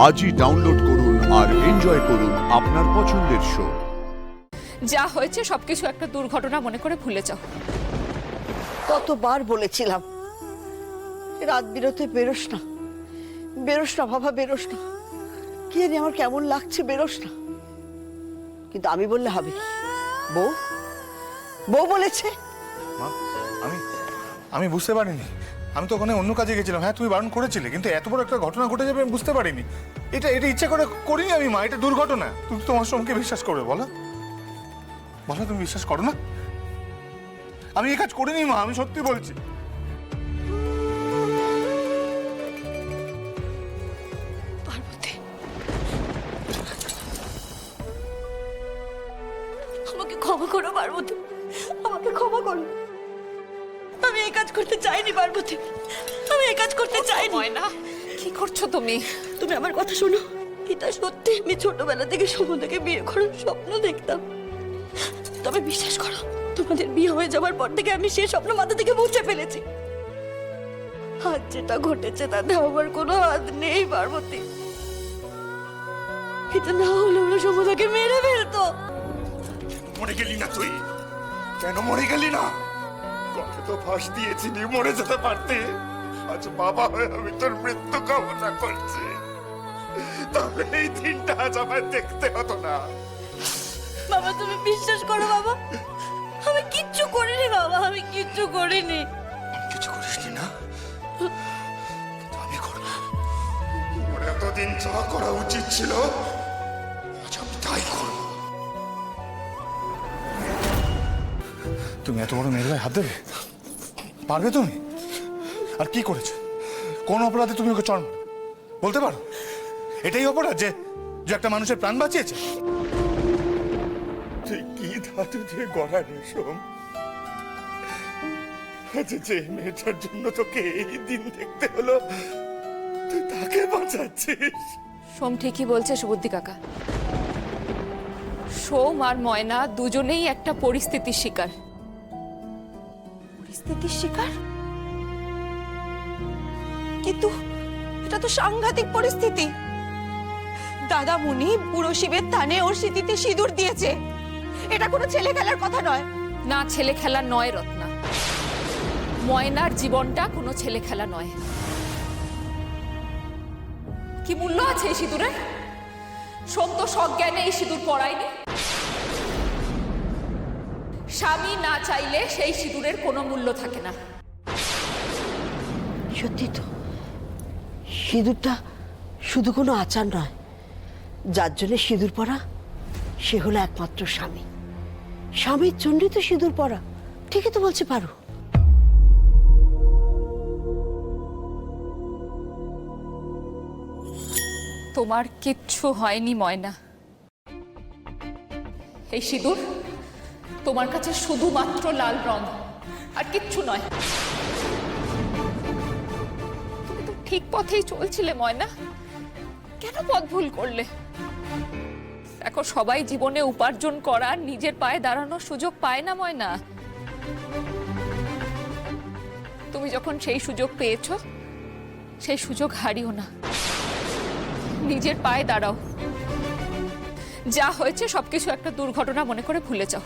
আজই ডাউনলোড করুন আর এনজয় করুন আপনার পছন্দের শো। যা হয়েছে সবকিছু একটা দুর্ঘটনা মনে করে ভুলে যাও। কতবার বলেছিলাম রাত বিরতে বেরোস না, বেরোস না বাবা, বেরোস না। কি জানি আমার কেমন লাগছে, বেরোস না। কিন্তু আমি বললে হবে কি? বউ বউ বলেছে। মা, আমি বুঝতে পারিনি। আমি তো ওখানে অন্য কাজে গেছিলাম। হ্যাঁ, তুমি বারণ করেছিলে, কিন্তু এত বড় একটা ঘটনা ঘটে যাবে আমি বুঝতে পারিনি। এটা ইচ্ছা করে করিনি আমি, মা। এটা দুর্ঘটনা। তুমি তোমার সঙ্গে বিশ্বাস করবে? বলো বলো, তুমি বিশ্বাস করো না? আমি এই কাজ করিনি মা, আমি সত্যি বলছি। পার্বতী, আমাকে ক্ষমা করো পার্বতী, আমাকে ক্ষমা করো। আমি এই কাজ করতে চাইনি পার্বতী, আমি এই কাজ করতে চাইনি। ময়না, কি করছো তুমি? তুমি আমার কথা শোনো। এটা সত্যি, আমি ছোটবেলা থেকে সমুদ্রকে বিয়ে করার স্বপ্ন দেখতাম। তবে বিশ্বাস করো, তোমাদের বিয়ে হয়ে যাওয়ার পর থেকে আমি সেই স্বপ্ন মাথা থেকে মুছে ফেলেছি। আজ যেটা ঘটেছে তাতে আমার কোনো হাত নেই পার্বতী। এটা না হলে ওরা সমুদ্রকে মেরে ফেলতো। মরে গেলি না তুই? কেন মরে গেলি না? তোকে তো ফাঁস দিয়েছিলি, মরে যেতে পারতে। আজ বাবা হয়ে আমি তোর মৃত্যু কামনা করছি। তবে এই দিনটা আজ আমায় দেখতে হতো না। বাবা তুমি বিশ্বাস করো বাবা, আমি কিচ্ছু করিনি বাবা, আমি কিচ্ছু করিনি। কিছু করিসনি না? কিন্তু আমি করব। ওর এতদিন যা করা উচিত ছিল আজ আমি তাই করব। তুমি এত বড় মেয়ের গায়ে হাত দেবে? পারবে তুমি? আর কি করেছো? কোন অপরাধে তুমি ওকে চড় মারো? বলতে পারো? এটাই অপরাধ যে যে একটা মানুষের প্রাণ বাঁচিয়েছে? তুই কি ধাতু দিয়ে গড়া রেশম? আজ যে মেয়েটার জন্য তোকে এই দিন দেখতে হলো, তুই তাকে বাঁচাচ্ছিস। সোম ঠিকই বলছে সুবুদ্ধি কাকা। সোম আর ময়না দুজনেই একটা পরিস্থিতির শিকার। পরিস্থিতির শিকার? কিন্তু এটা তো সাংঘাতিক পরিস্থিতি। দাদামণি বুড়ো শিবের থানে ওর স্মৃতিতে সিঁদুর দিয়েছে। এটা কোনো ছেলে খেলার কথা নয়। না, ছেলে খেলা নয় রত্না। ময়নার জীবনটা কোনো ছেলে খেলা নয়। কি মূল্য আছে এই সিঁদুরের? সোম তো সজ্ঞানে এই সিঁদুর পরায়নি। স্বামী না চাইলে সেই সিঁদুরের কোনো মূল্য থাকে না। সত্যি তো, সিঁদুরটা শুধু কোনো আচার নয়। যার জন্য সিঁদুর পরা সে হলো একমাত্র স্বামী। স্বামীর জন্যই তো সিঁদুর পরা। ঠিকই তো বলছে পারো। তোমার কিচ্ছু হয়নি ময়না। এই সিঁদুর তোমার কাছে শুধুমাত্র লাল রং, আর কিচ্ছু নয়। তুমি তো ঠিক পথেই চলছিলে ময়না, কেন পথ ভুল করলে? দেখো, সবাই জীবনে উপার্জন করার, নিজের পায়ে দাঁড়ানোর সুযোগ পায় না ময়না। তুমি যখন সেই সুযোগ পেয়েছো, সেই সুযোগ হারিও না। নিজের পায়ে দাঁড়াও। যা হয়েছে সবকিছু একটা দুর্ঘটনা মনে করে ভুলে যাও।